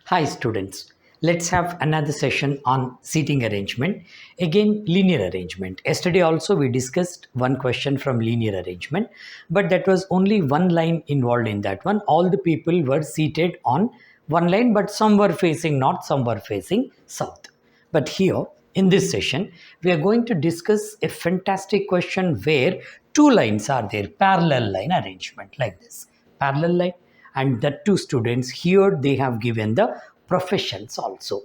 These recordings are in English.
Hi students, let's have another session on seating arrangement. Again, linear arrangement. Yesterday also we discussed one question from linear arrangement, but that was only one line involved in that one. All the people were seated on one line, but some were facing north, some were facing south. But here in this session, we are going to discuss a fantastic question where two lines are there, parallel line arrangement like this. Parallel line, and the two students here, they have given the professions also.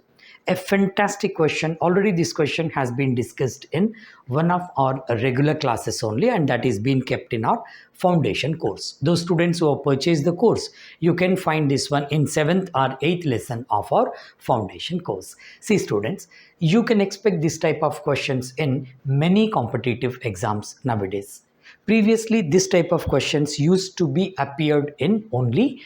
A fantastic question. Already this question has been discussed in one of our regular classes only, and that is being kept in our foundation course. Those students who have purchased the course, you can find this one in 7th or 8th lesson of our foundation course. See students, you can expect this type of questions in many competitive exams nowadays. Previously, this type of questions used to be appeared in only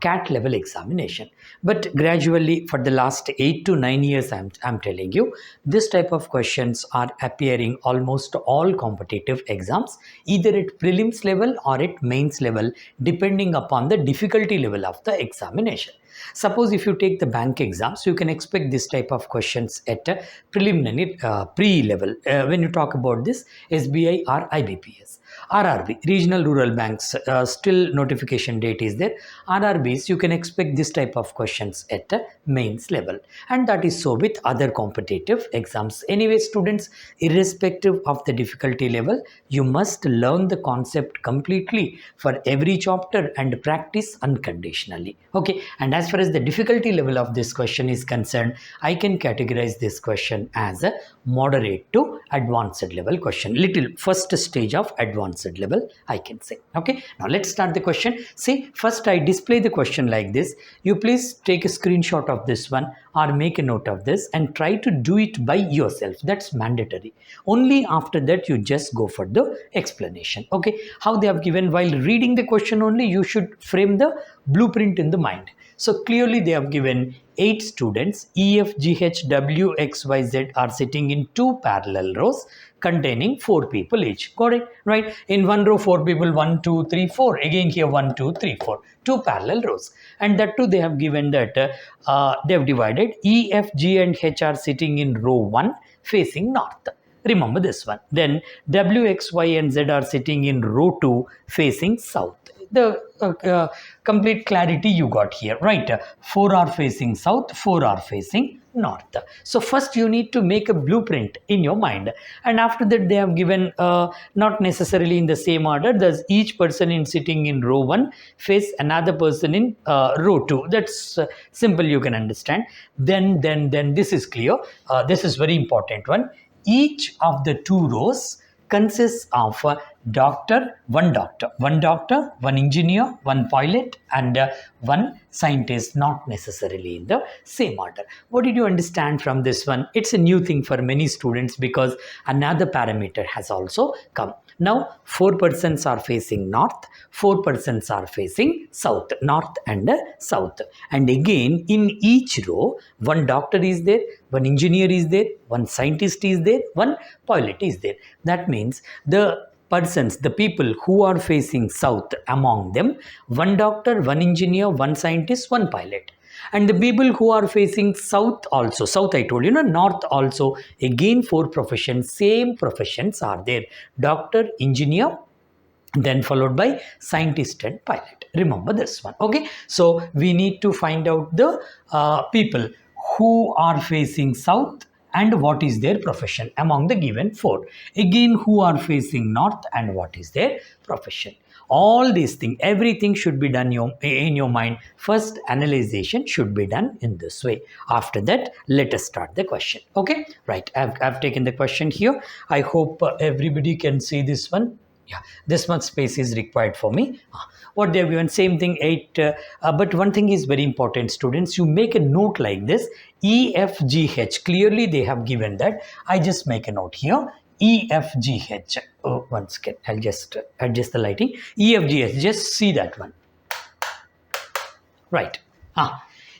CAT level examination. But gradually, for the last 8 to 9 years, I'm telling you, this type of questions are appearing almost all competitive exams, either at prelims level or at mains level, depending upon the difficulty level of the examination. Suppose if you take the bank exams, you can expect this type of questions at a preliminary pre-level. When you talk about this, SBI or IBPS. RRB, regional rural banks, still notification date is there. RRBs, you can expect this type of questions at a mains level. And that is so with other competitive exams. Anyway, students, irrespective of the difficulty level, you must learn the concept completely for every chapter and practice unconditionally. Okay, and as far as the difficulty level of this question is concerned, I can categorize this question as a moderate to advanced level question. Little first stage of advanced level, I can say. Okay, now let's start the question. See, first I display the question like this. You please take a screenshot of this one or make a note of this and try to do it by yourself. That's mandatory. Only after that you just go for the explanation. Okay, how they have given, while reading the question only, you should frame the blueprint in the mind. So clearly they have given 8 students, E, F, G, H, W, X, Y, Z are sitting in 2 parallel rows containing 4 people each. Got it? Right? In one row 4 people, 1, 2, 3, 4. Again here 1, 2, 3, 4. 2 parallel rows. And that too they have given that they have divided E, F, G and H are sitting in row 1 facing north. Remember this one. Then W, X, Y and Z are sitting in row 2 facing south. The complete clarity you got here, right? 4 are facing south, 4 are facing north. So first you need to make a blueprint in your mind, and after that they have given not necessarily in the same order. Does each person in sitting in row 1 face another person in row 2? That's simple, you can understand. Then this is clear. This is very important one. Each of the 2 rows consists of one doctor, one engineer, one pilot, and one scientist, not necessarily in the same order. What did you understand from this one? It's a new thing for many students because another parameter has also come. Now 4 persons are facing north, 4 persons are facing south, north and south. And again in each row, one doctor is there, one engineer is there, one scientist is there, one pilot is there. That means the persons, the people who are facing south, among them, one doctor, one engineer, one scientist, one pilot. And the people who are facing south also, south I told you, north also, again 4 professions, same professions are there. Doctor, engineer, then followed by scientist and pilot. Remember this one. Okay, so we need to find out the people who are facing south and what is their profession among the given 4. Again, who are facing north and what is their profession. All these things, everything should be done in your mind. First, analyzation should be done in this way. After that, let us start the question. Okay, right. I've taken the question here. I hope everybody can see this one. Yeah, this much space is required for me. What they have given, same thing, 8. But one thing is very important, students. You make a note like this. E, F, G, H. Clearly, they have given that. I just make a note here. E, F, G, H. Oh, one second. I'll just adjust the lighting. E, F, G, H. Just see that one. Right.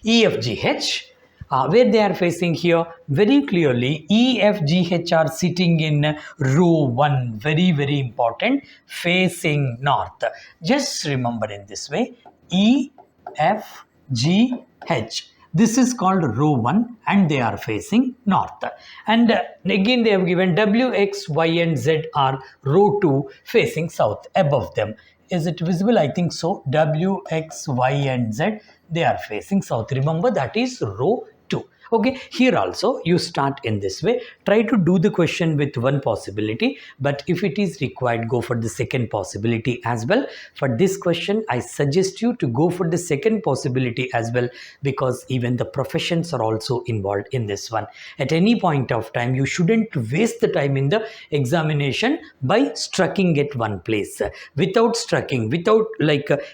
E, F, G, H. Where they are facing here, very clearly E, F, G, H are sitting in row 1, very important, facing north. Just remember in this way, E, F, G, H. This is called row 1 and they are facing north. And again they have given W, X, Y and Z are row 2 facing south above them. Is it visible? I think so. W, X, Y and Z, they are facing south. Remember, that is row 2. Okay, here also you start in this way. Try to do the question with one possibility, but if it is required, go for the second possibility as well. For this question, I suggest you to go for the second possibility as well, because even the professions are also involved in this one. At any point of time, you shouldn't waste the time in the examination by strucking at one place. Without strucking, without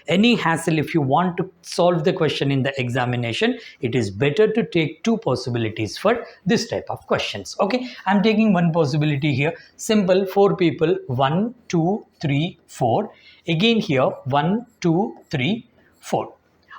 any hassle, if you want to solve the question in the examination, it is better to take two possibilities for this type of questions. Okay, I'm taking one possibility here. Simple, 4 people, 1, 2, 3, 4. Again here, 1, 2, 3, 4.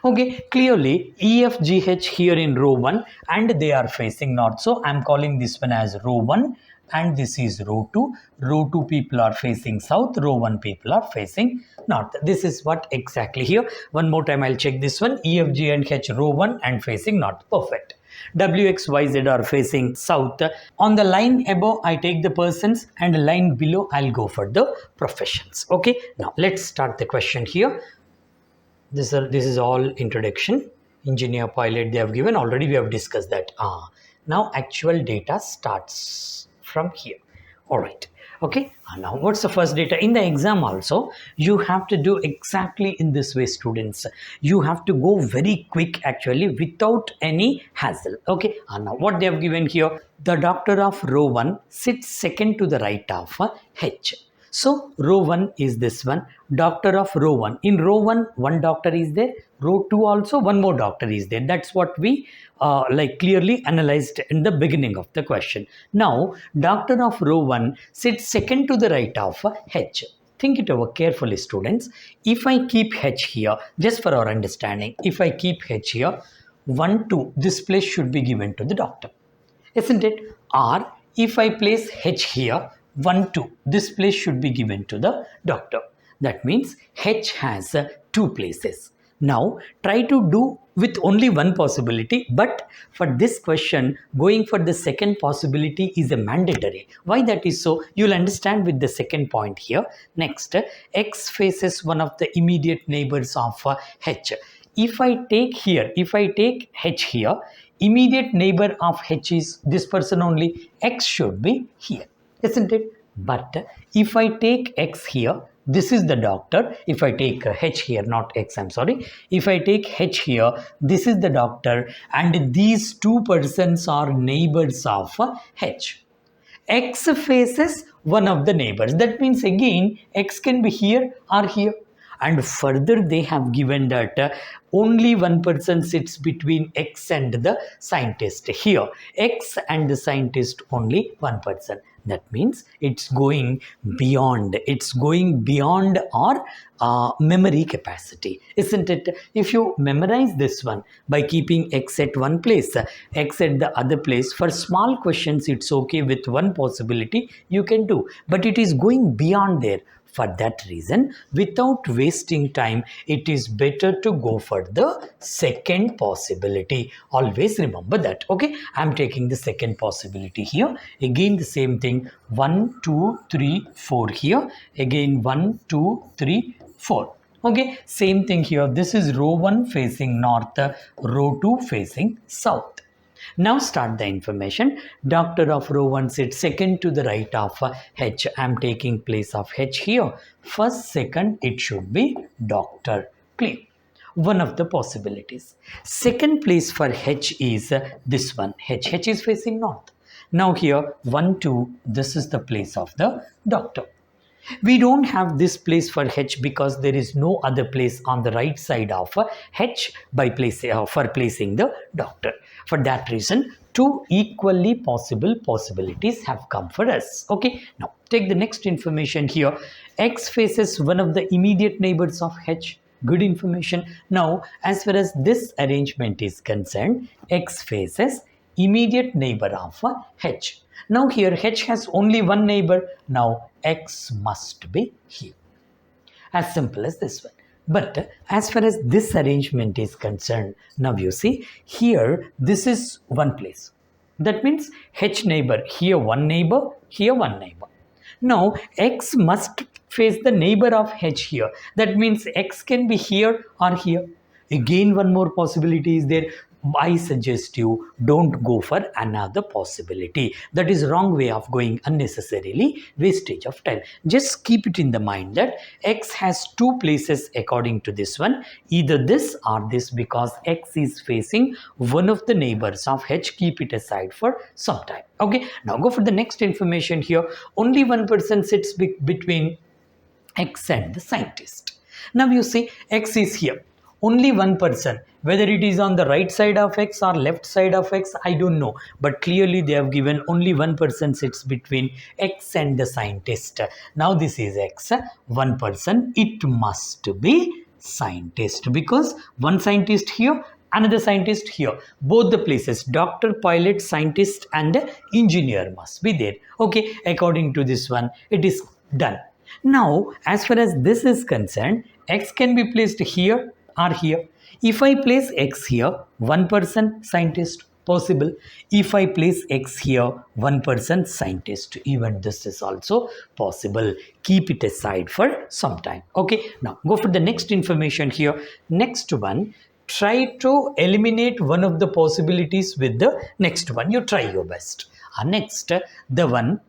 Okay, clearly E, F, G, H here in row 1 and they are facing north. So I'm calling this one as row 1 and this is row 2. Row 2 people are facing south, row 1 people are facing north. This is what exactly here. One more time I'll check this one. E, F, G and H row 1 and facing north. Perfect. W, X, Y, Z are facing south. On the line above, I take the persons and line below, I'll go for the professions. Okay, now let's start the question here. This is all introduction. Engineer, pilot, they have given. Already we have discussed that. Now actual data starts from here. All right. Okay, now what's the first data? In the exam also, you have to do exactly in this way, students. You have to go very quick actually without any hassle. Okay, now what they have given here, the doctor of row 1 sits second to the right of H. So row 1 is this one, doctor of row 1. In row 1, one doctor is there. Row 2 also one more doctor is there. That's what we clearly analyzed in the beginning of the question. Now, doctor of row 1 sits second to the right of H. Think it over carefully, students. If I keep H here, just for our understanding, if I keep H here, 1, 2, this place should be given to the doctor. Isn't it? Or if I place H here, 1, 2, this place should be given to the doctor. That means H has 2 places. Now try to do with only one possibility, but for this question going for the second possibility is a mandatory. Why that is so, you'll understand with the second point here. Next, X faces one of the immediate neighbors of H. If I take H here, immediate neighbor of H is this person only. X should be here, isn't it? But if I take X here, this is the doctor. If I take H here, not X, I'm sorry. If I take H here, this is the doctor and these 2 persons are neighbors of H. X faces one of the neighbors. That means again, X can be here or here. And further they have given that only one person sits between X and the scientist. Here, X and the scientist, only one person. That means it's going beyond our memory capacity, isn't it? If you memorize this one by keeping X at one place, X at the other place, for small questions it's okay with one possibility you can do, but it is going beyond there. For that reason, without wasting time, it is better to go for the second possibility. Always remember that. Okay, I'm taking the second possibility here. Again, the same thing. 1, 2, 3, 4 here. Again, 1, 2, 3, 4. Okay, same thing here. This is row 1 facing north, row 2 facing south. Now start the information. Doctor of row 1 sits second to the right of H. I am taking place of H here. First, second, it should be doctor. Clear. One of the possibilities. Second place for H is this one. H is facing north. Now here, 1, 2, this is the place of the doctor. We don't have this place for H because there is no other place on the right side of H for placing the doctor. For that reason, 2 equally possible possibilities have come for us. Okay, now take the next information here. X faces one of the immediate neighbors of H. Good information. Now, as far as this arrangement is concerned, X faces immediate neighbor of H. Now here H has only one neighbor. Now X must be here. As simple as this one. But as far as this arrangement is concerned, now you see here this is one place. That means H neighbor, here one neighbor, here one neighbor. Now X must face the neighbor of H here. That means X can be here or here. Again, one more possibility is there. I suggest you don't go for another possibility. That is wrong way of going, unnecessarily wastage of time. Just keep it in the mind that X has two places according to this one, either this or this, because X is facing one of the neighbors of H. Keep it aside for some time. Okay, now go for the next information here. Only one person sits between X and the scientist. Now you see X is here. Only one person, whether it is on the right side of X or left side of X, I don't know, but clearly they have given only one person sits between X and the scientist. Now this is X, one person, it must be scientist, because one scientist here, another scientist here, both the places, doctor, pilot, scientist and engineer must be there. Okay, according to this one, it is done. Now as far as this is concerned, X can be placed here or here. If I place X here, one person scientist, possible. If I place X here, one person scientist, even this is also possible. Keep it aside for some time. Okay, now go for the next information here. Next one, try to eliminate one of the possibilities with the next one. You try your best. Next, the one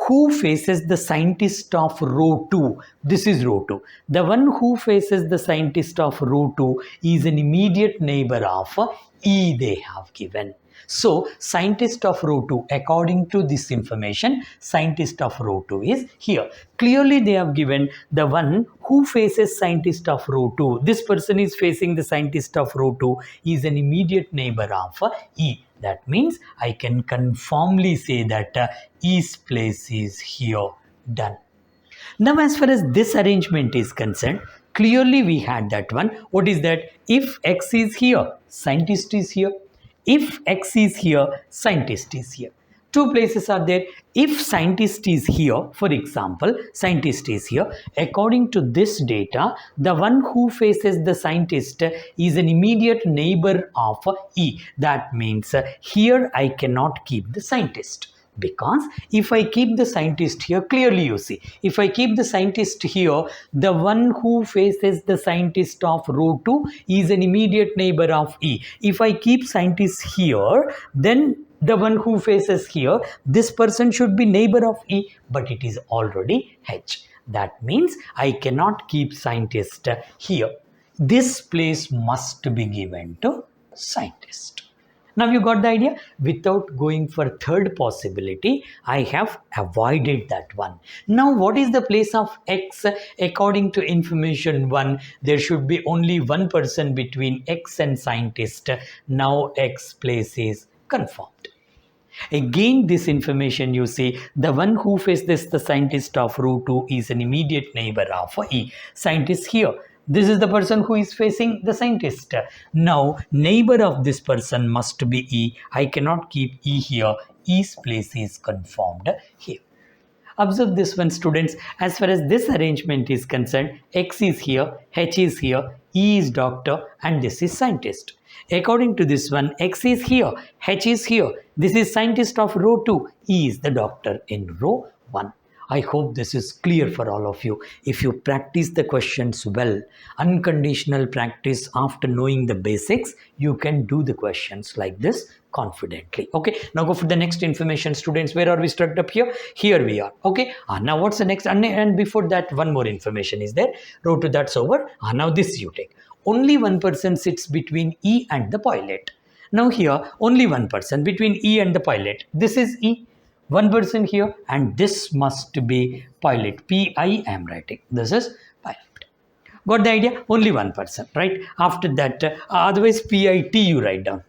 who faces the scientist of row 2. This is row 2. The one who faces the scientist of row 2 is an immediate neighbor of E they have given. So, scientist of row 2, according to this information, scientist of row 2 is here. Clearly, they have given the one who faces scientist of row 2. This person is facing the scientist of row 2 is an immediate neighbor of E. That means I can confirmly say that E's place is here. Done. Now, as far as this arrangement is concerned, clearly we had that one. What is that? If X is here, scientist is here. If X is here, scientist is here. Two places are there. If scientist is here, for example, scientist is here, according to this data, the one who faces the scientist is an immediate neighbor of E. That means here I cannot keep the scientist. Because if I keep the scientist here, clearly you see, if I keep the scientist here, the one who faces the scientist of row 2 is an immediate neighbor of E. If I keep scientist here, then the one who faces here, this person should be neighbor of E, but it is already H. That means I cannot keep scientist here. This place must be given to scientist. Now you got the idea? Without going for third possibility, I have avoided that one. Now what is the place of X? According to information 1, there should be only one person between X and scientist. Now X place is confirmed. Again, this information you see, the one who faces the scientist of row 2 is an immediate neighbor of E. Scientist here. This is the person who is facing the scientist. Now, neighbor of this person must be E. I cannot keep E here. E's place is confirmed here. Observe this one, students. As far as this arrangement is concerned, X is here, H is here, E is doctor, and this is scientist. According to this one, X is here, H is here. This is scientist of row 2. E is the doctor in row 1. I hope this is clear for all of you. If you practice the questions well, unconditional practice after knowing the basics, you can do the questions like this confidently. Okay, now go for the next information, students. Where are we stuck up here? Here we are. Okay, now what's the next? And before that, one more information is there. Row 2, that's over. Now this you take. Only one person sits between E and the pilot. Now here, only one person between E and the pilot. This is E. One person here, and this must be pilot. P-I am writing. This is pilot. Got the idea? Only one person, right? After that, otherwise P-I-T you write down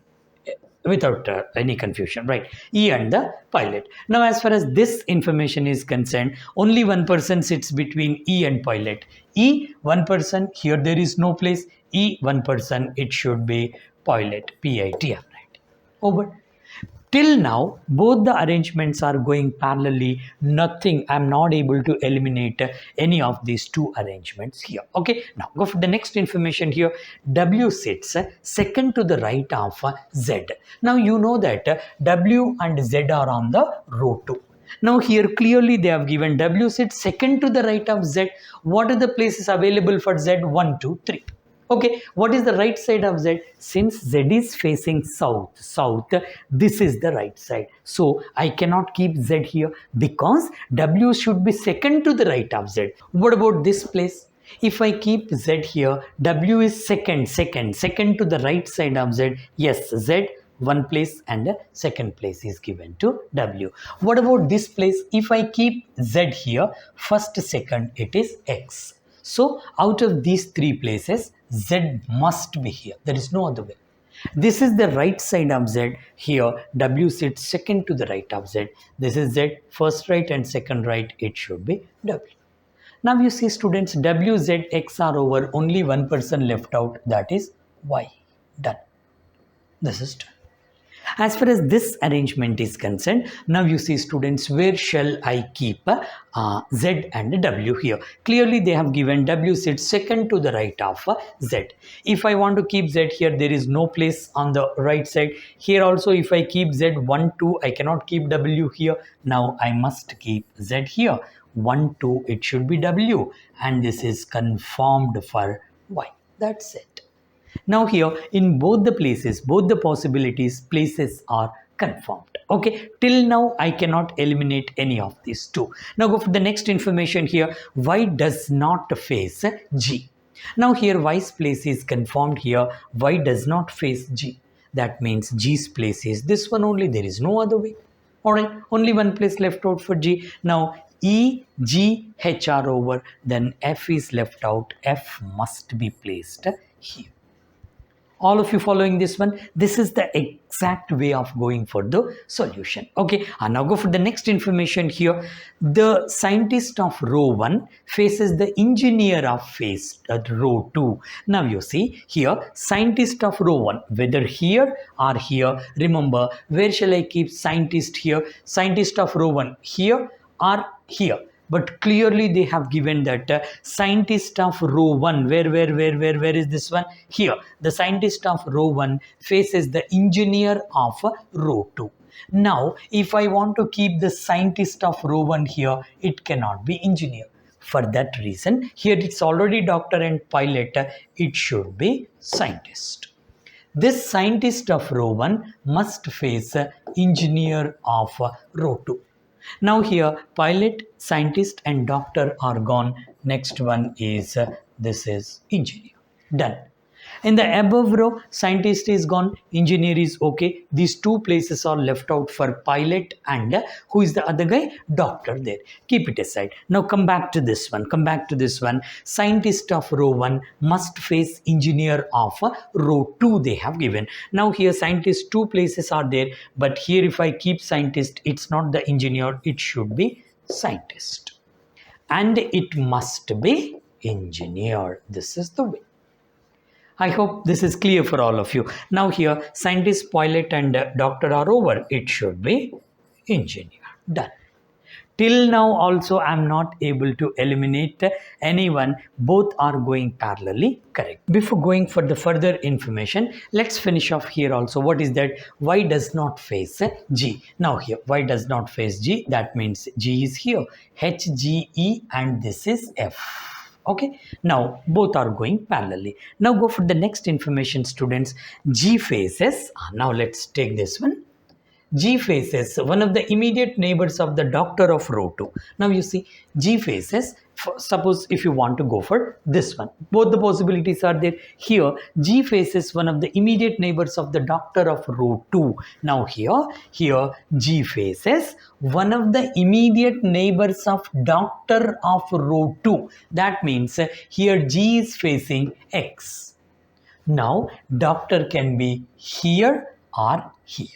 without any confusion, right? E and the pilot. Now, as far as this information is concerned, only one person sits between E and pilot. E, one person. Here there is no place. E, one person. It should be pilot. P-I-T am writing. Over. Till now, both the arrangements are going parallelly. Nothing, I'm not able to eliminate any of these two arrangements here. Okay, now go for the next information here. W sits second to the right of Z. Now you know that W and Z are on the row 2. Now here clearly they have given W sits second to the right of Z. What are the places available for Z? 1, 2, 3. Okay, what is the right side of Z? Since Z is facing south, this is the right side. So I cannot keep Z here because W should be second to the right of Z. What about this place? If I keep Z here, W is second to the right side of Z. Yes, Z one place and a second place is given to W. What about this place? If I keep Z here, first, second, it is X. So out of these three places, Z must be here. There is no other way. This is the right side of Z. Here, W sits second to the right of Z. This is Z, first right and second right. It should be W. Now you see students, W, Z, X are over. Only one person left out. That is Y. Done. This is done. As far as this arrangement is concerned, now you see students, where shall I keep Z and W here? Clearly they have given W sits second to the right of Z. If I want to keep Z here, there is no place on the right side. Here also if I keep Z 1, 2, I cannot keep W here. Now I must keep Z here. 1, 2, it should be W, and this is confirmed for Y. That's it. Now here in both the places, both the possibilities, places are confirmed. Okay, till now I cannot eliminate any of these two. Now go for the next information here. Y does not face G. Now here Y's place is confirmed here. Y does not face G. That means G's place is this one only. There is no other way. Alright, only one place left out for G. Now E, G, H are over. Then F is left out. F must be placed here. All of you following this one? This is the exact way of going for the solution. Okay, and now go for the next information here. The scientist of row 1 faces the engineer of row 2. Now you see here, scientist of row 1, whether here or here. Remember, where shall I keep scientist here? Scientist of row 1 here or here. But clearly they have given that scientist of row 1, where is this one? Here. The scientist of row 1 faces the engineer of row 2. Now, if I want to keep the scientist of row 1 here, it cannot be engineer. For that reason, here it's already doctor and pilot, it should be scientist. This scientist of row 1 must face engineer of row 2. Now here pilot, scientist and doctor are gone. Next one is this is engineer. Done. In the above row, scientist is gone, engineer is okay. These two places are left out for pilot and who is the other guy? Doctor there. Keep it aside. Now come back to this one. Scientist of row 1 must face engineer of row 2 they have given. Now here scientist, two places are there. But here if I keep scientist, it's not the engineer. It should be scientist. And it must be engineer. This is the way. I hope this is clear for all of you. Now here, scientist, pilot and doctor are over. It should be engineer. Done. Till now also I am not able to eliminate anyone. Both are going parallelly correct. Before going for the further information, let's finish off here also. What is that? Y does not face G. Now here, Y does not face G. That means G is here. H, G, E and this is F. Okay, now both are going parallelly. Now go for the next information students. G faces, now let's take this one. G faces one of the immediate neighbors of the doctor of row 2. Now you see G faces, suppose if you want to go for this one, both the possibilities are there. Here G faces one of the immediate neighbors of the doctor of row 2. Now here G faces one of the immediate neighbors of doctor of row 2. That means here G is facing X. Now doctor can be here or here.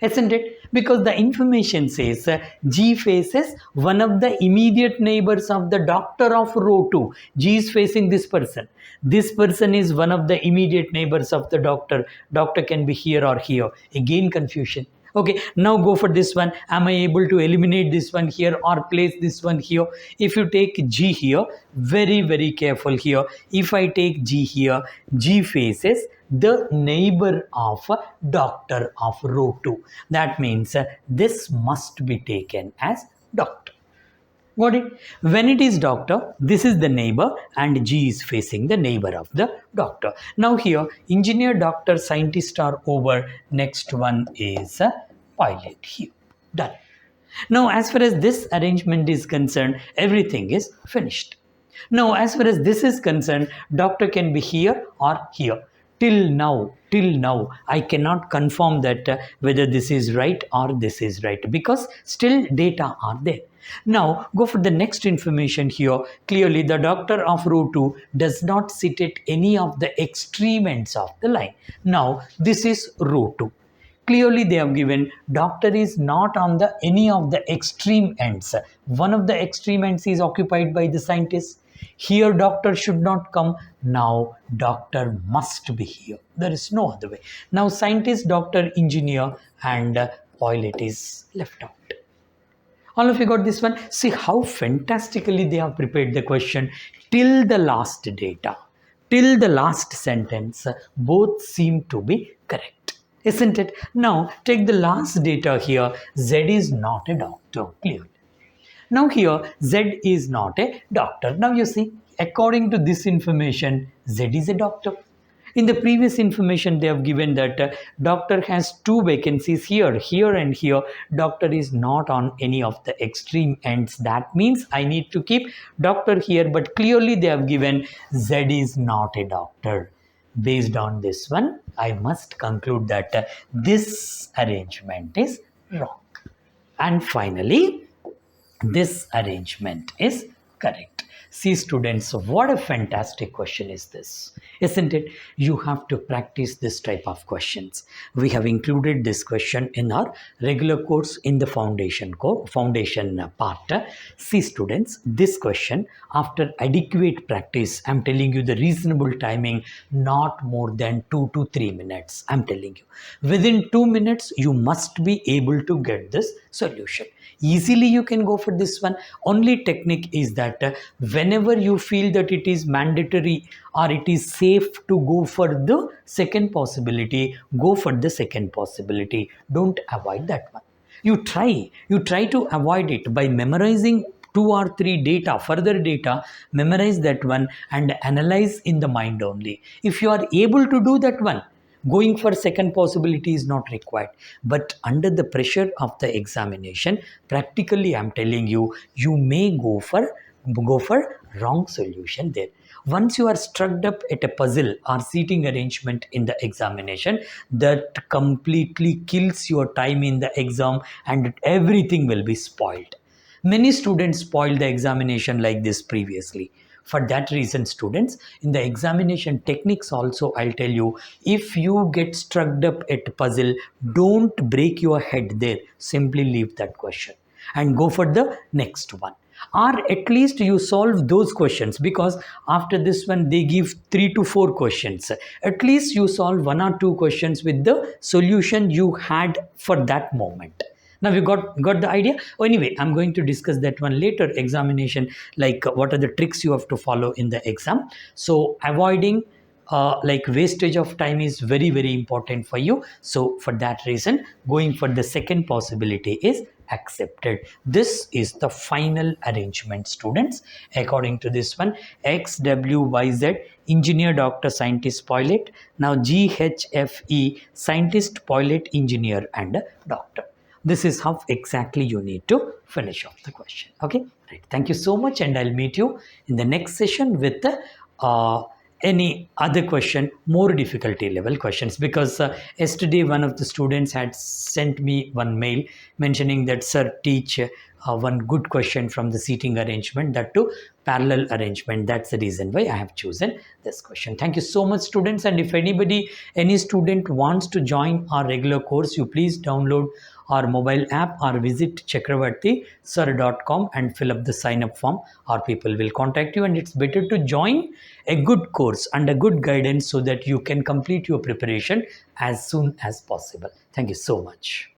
Isn't it? Because the information says G faces one of the immediate neighbors of the doctor of row 2. G is facing this person. This person is one of the immediate neighbors of the doctor. Doctor can be here or here. Again confusion. Okay, now go for this one. Am I able to eliminate this one here or place this one here? If you take G here, very careful here. If I take G here, G faces the neighbor of doctor of row 2. That means this must be taken as doctor. Got it? When it is doctor, this is the neighbor and G is facing the neighbor of the doctor. Now here, engineer, doctor, scientist are over. Next one is pilot here. Done. Now as far as this arrangement is concerned, everything is finished. Now as far as this is concerned, doctor can be here or here. Till now, I cannot confirm that whether this is right or this is right, because still data are there. Now go for the next information here. Clearly the doctor of row 2 does not sit at any of the extreme ends of the line. Now this is row 2. Clearly they have given doctor is not on the any of the extreme ends. One of the extreme ends is occupied by the scientist. Here doctor should not come. Now doctor must be here. There is no other way. Now scientist, doctor, engineer and pilot is left out. All of you got this one? See how fantastically they have prepared the question till the last data, till the last sentence, both seem to be correct. Isn't it? Now take the last data here. Z is not a doctor, clearly. Now here Z is not a doctor. Now you see, according to this information, Z is a doctor. In the previous information they have given that doctor has 2 vacancies here and here. Doctor is not on any of the extreme ends. That means I need to keep doctor here, but clearly they have given Z is not a doctor. Based on this one, I must conclude that this arrangement is wrong. And finally, this arrangement is correct. See students, what a fantastic question is this, isn't it? You have to practice this type of questions. We have included this question in our regular course in the foundation part. See students, this question, after adequate practice, I'm telling you the reasonable timing, not more than 2 to 3 minutes. I'm telling you, within 2 minutes, you must be able to get this solution. Easily you can go for this one. Only technique is that whenever you feel that it is mandatory or it is safe to go for the second possibility, go for the second possibility. Don't avoid that one. You try to avoid it by memorizing 2 or 3 further data, memorize that one and analyze in the mind only. If you are able to do that one, going for second possibility is not required. But under the pressure of the examination, practically I'm telling you, you may go for wrong solution there. Once you are struck up at a puzzle or seating arrangement in the examination, that completely kills your time in the exam and everything will be spoiled. Many students spoiled the examination like this previously. For that reason, students, in the examination techniques also, I'll tell you, if you get struck up at puzzle, don't break your head there. Simply leave that question and go for the next one. Or at least you solve those questions, because after this one they give 3 to 4 questions. At least you solve 1 or 2 questions with the solution you had for that moment. Now you got the idea? Anyway, I'm going to discuss that one later examination, like what are the tricks you have to follow in the exam. So avoiding like wastage of time is very important for you. So for that reason, going for the second possibility is accepted. This is the final arrangement, students. According to this one, X, W, Y, Z, engineer, doctor, scientist, pilot. Now G, H, F, E, scientist, pilot, engineer and doctor. This is how exactly you need to finish off the question. Okay, right. Thank you so much, and I'll meet you in the next session with any other question, more difficulty level questions, because yesterday one of the students had sent me one mail mentioning that, sir, teach one good question from the seating arrangement, that too parallel arrangement. That's the reason why I have chosen this question. Thank you so much, students. And if any student wants to join our regular course, you please download our mobile app or visit chakravarthysir.com and fill up the sign up form. Our people will contact you, and it's better to join a good course and a good guidance so that you can complete your preparation as soon as possible. Thank you so much.